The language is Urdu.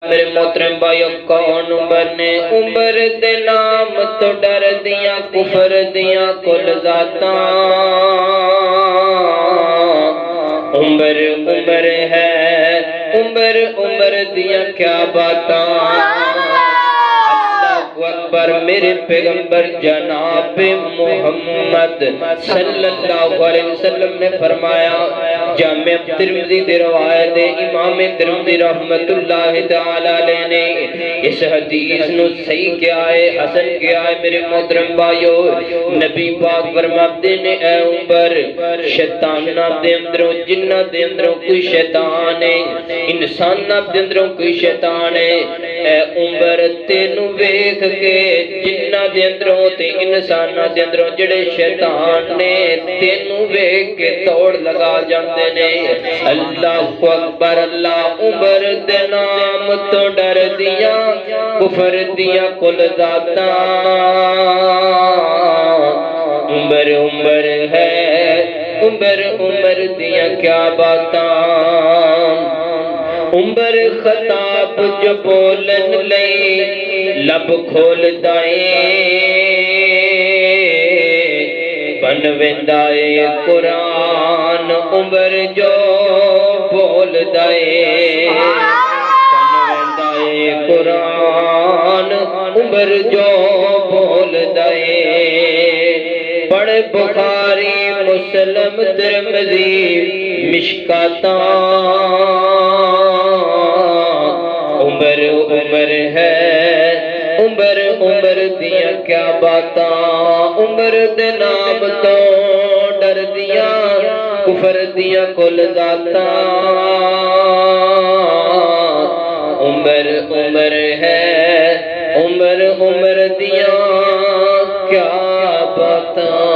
میرے محترم بھائیو کون بنے عمر دے نام تو ڈر دیاں کفر دیاں کل ذاتاں عمر عمر ہے عمر عمر دیاں کیا باتاں اکبر میرے پیغمبر جناب محمد صلی اللہ علیہ وسلم نے فرمایا جامع ترمذی دی روایت امام ترمذی رحمت اللہ تعالی علیہ نے اس حدیث نو صحیح کیا ہے حسن کیا ہے میرے محترم بھائیو نبی پاک فرماتے نے اے عمر شیطاناں دے اندروں جناں دے اندروں کوئی شیطان ہے انساناں دے اندروں کوئی شیطان ہے اے عمر تینوں ویکھ کے جنہ دے اندروں تے انساناں دے اندروں جڑے شیطان نے تینوں ویکھ کے توڑ لگا جاندے نے اللہ اکبر اللہ عمر دے نام تو ڈر دیاں کفر دیاں کل ذاتاں عمر عمر ہے عمر عمر دیاں کیا باتاں عمر خطاب جو بولن لئی لب کھول دائیں بن ویندائے قرآن عمر جو بول دائیں بن ویندائے قرآن عمر جو بول دائیں پڑھ بخاری مسلم ترمذی مشکاتاں عمر عمر ہے عمر عمر دیاں کیا باتاں عمر دے نام تو ڈر دیاں کفر دیاں کل ذاتاں عمر عمر ہے عمر عمر دیاں کیا باتاں